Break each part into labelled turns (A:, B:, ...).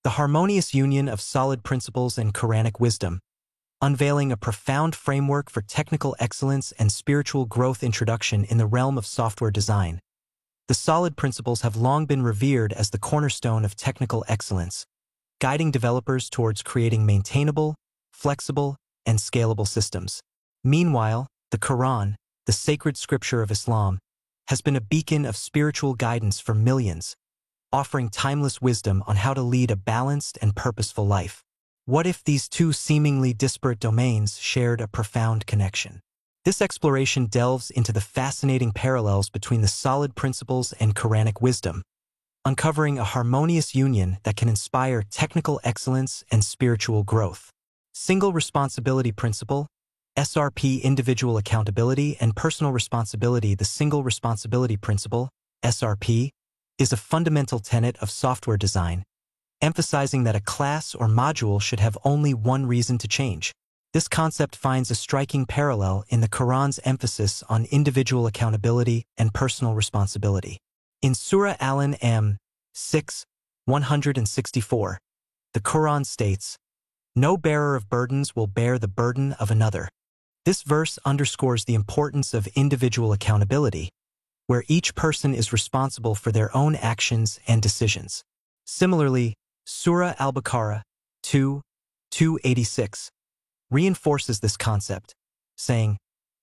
A: the harmonious union of solid principles and Quranic wisdom, unveiling a profound framework for technical excellence and spiritual growth. Introduction in the realm of software design. The solid principles have long been revered as the cornerstone of technical excellence, guiding developers towards creating maintainable, flexible, and scalable systems. Meanwhile, the Quran, the sacred scripture of Islam, has been a beacon of spiritual guidance for millions, offering timeless wisdom on how to lead a balanced and purposeful life. What if these two seemingly disparate domains shared a profound connection? This exploration delves into the fascinating parallels between the solid principles and Quranic wisdom, uncovering a harmonious union that can inspire technical excellence and spiritual growth. Single Responsibility Principle, SRP. Individual accountability and personal responsibility. The Single Responsibility Principle, SRP, is a fundamental tenet of software design, emphasizing that a class or module should have only one reason to change. This concept finds a striking parallel in the Quran's emphasis on individual accountability and personal responsibility. In Surah Al-An'am 6:164, the Quran states, "No bearer of burdens will bear the burden of another." This verse underscores the importance of individual accountability, where each person is responsible for their own actions and decisions. Similarly, Surah Al-Baqarah 2:286 reinforces this concept, saying,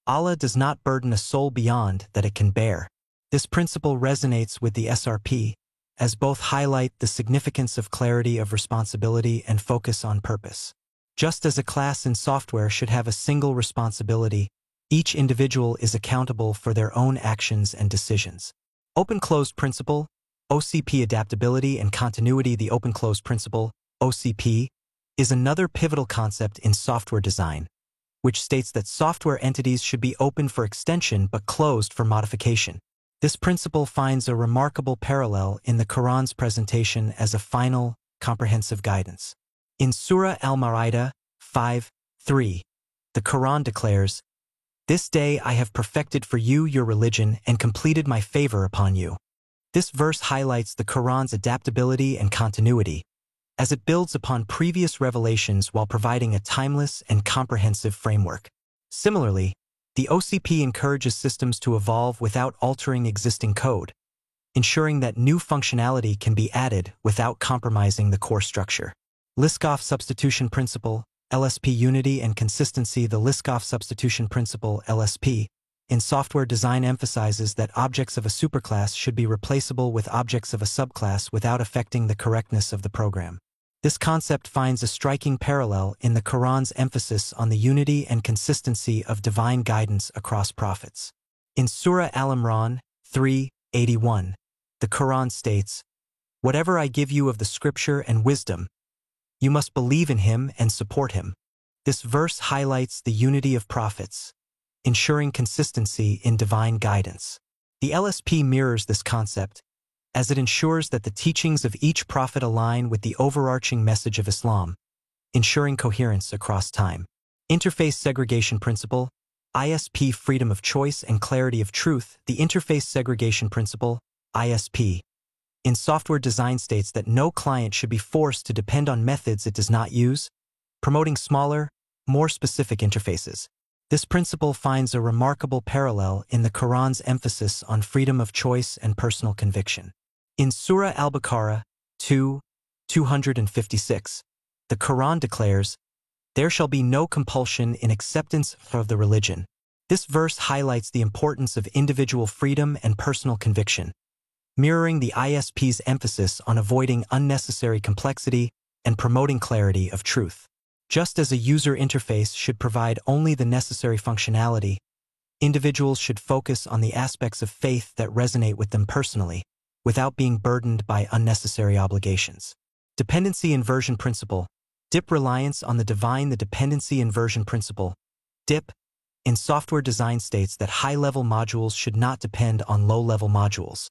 A: "Allah does not burden a soul beyond that it can bear." This principle resonates with the SRP, as both highlight the significance of clarity of responsibility and focus on purpose. Just as a class in software should have a single responsibility, each individual is accountable for their own actions and decisions. Open-closed principle, OCP. Adaptability and continuity. The open-closed principle, OCP, is another pivotal concept in software design, which states that software entities should be open for extension but closed for modification. This principle finds a remarkable parallel in the Quran's presentation as a final, comprehensive guidance. In Surah Al-Ma'idah 5:3, the Quran declares, "This day I have perfected for you your religion and completed my favor upon you." This verse highlights the Quran's adaptability and continuity, as it builds upon previous revelations while providing a timeless and comprehensive framework. Similarly, the OCP encourages systems to evolve without altering existing code, ensuring that new functionality can be added without compromising the core structure. Liskov Substitution Principle, LSP. Unity and consistency. The Liskov Substitution Principle, LSP, in software design emphasizes that objects of a superclass should be replaceable with objects of a subclass without affecting the correctness of the program. This concept finds a striking parallel in the Quran's emphasis on the unity and consistency of divine guidance across prophets. In Surah Al-Imran 3:81, the Quran states, "Whatever I give you of the scripture and wisdom, you must believe in him and support him." This verse highlights the unity of prophets, ensuring consistency in divine guidance. The LSP mirrors this concept, as it ensures that the teachings of each prophet align with the overarching message of Islam, ensuring coherence across time. Interface Segregation Principle, ISP. Freedom of choice and clarity of truth. The Interface Segregation Principle, ISP, in software design states that no client should be forced to depend on methods it does not use, promoting smaller, more specific interfaces. This principle finds a remarkable parallel in the Quran's emphasis on freedom of choice and personal conviction. In Surah Al-Baqarah 2:256, the Quran declares, "There shall be no compulsion in acceptance of the religion." This verse highlights the importance of individual freedom and personal conviction, mirroring the ISP's emphasis on avoiding unnecessary complexity and promoting clarity of truth. Just as a user interface should provide only the necessary functionality, individuals should focus on the aspects of faith that resonate with them personally, without being burdened by unnecessary obligations. Dependency Inversion Principle, DIP. Reliance on the divine. The Dependency Inversion Principle, DIP, in software design states that high-level modules should not depend on low-level modules.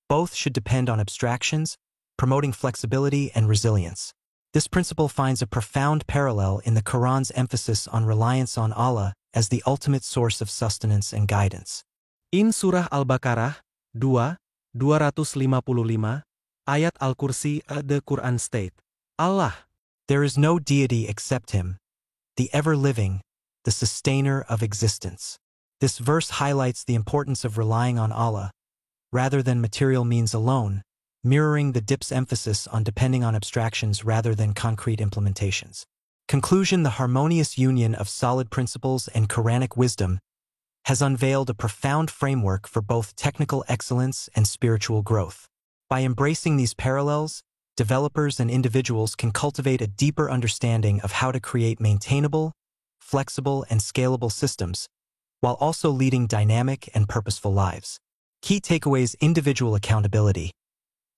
A: Both should depend on abstractions, promoting flexibility and resilience. This principle finds a profound parallel in the Quran's emphasis on reliance on Allah as the ultimate source of sustenance and guidance.
B: In Surah Al-Baqarah 2:255, ayat Al-Kursi, the Quran state, Allah.
A: There is no deity except Him, the ever-living, the sustainer of existence. This verse highlights the importance of relying on Allah, rather than material means alone, mirroring the dip's emphasis on depending on abstractions rather than concrete implementations. Conclusion: the harmonious union of solid principles and Quranic wisdom has unveiled a profound framework for both technical excellence and spiritual growth. By embracing these parallels, developers and individuals can cultivate a deeper understanding of how to create maintainable, flexible, and scalable systems, while also leading dynamic and purposeful lives. Key takeaways: individual accountability.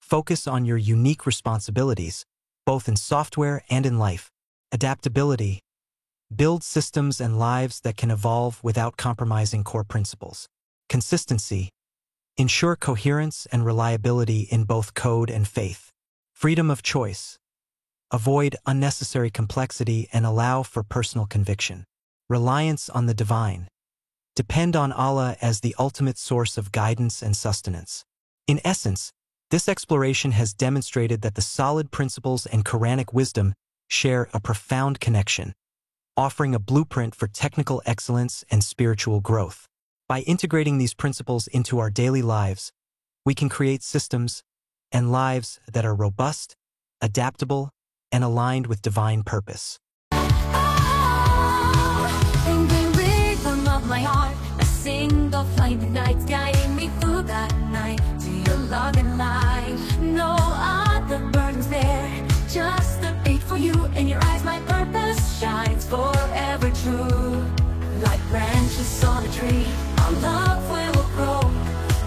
A: Focus on your unique responsibilities, both in software and in life. Adaptability. Build systems and lives that can evolve without compromising core principles. Consistency. Ensure coherence and reliability in both code and faith. Freedom of choice. Avoid unnecessary complexity and allow for personal conviction. Reliance on the divine. Depend on Allah as the ultimate source of guidance and sustenance. In essence, this exploration has demonstrated that the solid principles and Quranic wisdom share a profound connection, offering a blueprint for technical excellence and spiritual growth. By integrating these principles into our daily lives, we can create systems and lives that are robust, adaptable, and aligned with divine purpose.
C: In the rhythm of my heart, a single flame ignites, guiding me through that night to your love and light. No other burdens there, just the beat for you. In your eyes, my purpose shines forever true. Like branches on a tree, our love will grow.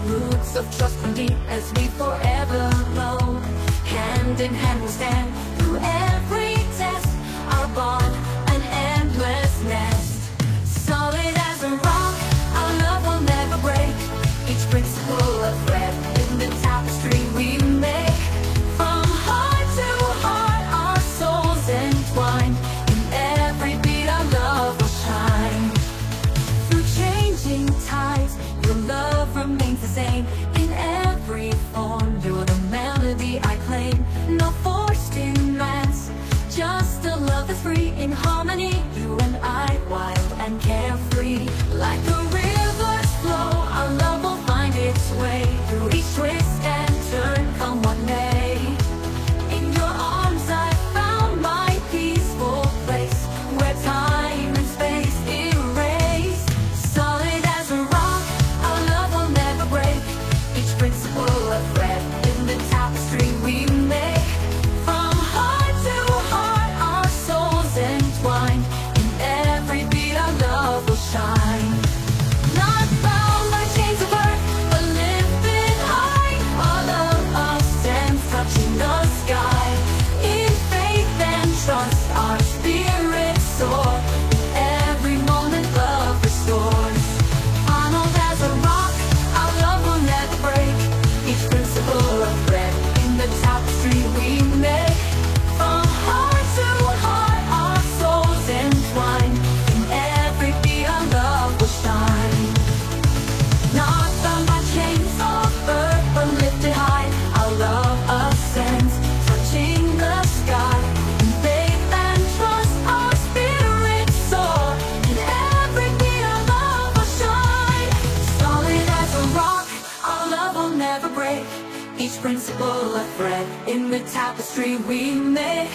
C: Roots of trust run deep as we forever grow. Hand in hand we'll stand through every test. Our bond, an endless nest. Solid as a rock, our love will never break. Each principle a thread in the tapestry we make. From heart to heart, our souls entwine. In every beat, our love will shine. Through changing tides, your love remains the same. In every form, you're the melody I claim. No forced demands, just a love that's free. In harmony, you and I, wild and carefree. Like the river's flow, our love will find its way. Through each twist and turn, come what may. In your arms I found my peaceful place, where time and space erase. Solid as a rock, our love will never break. Each principle a thread in the tapestry we make. From heart to heart, our souls entwine. In every beat, our love will shine. Not bound by chains of earth, but lifted high. All of us stands touching the sky. In faith and trust, our spirits soar. In every moment, love restores. Honored as a rock, our love will never break. Each principle a thread in the tapestry we make. From heart to heart, our souls entwine. In every beat, our love will shine. Not bound by chains of earth, but lifted high. Our love ascends, touching the sky. In faith and trust, our spirits soar. In every beat, our love will shine. Solid as a rock, our love will never break. Each principle a thread in the tapestry we make.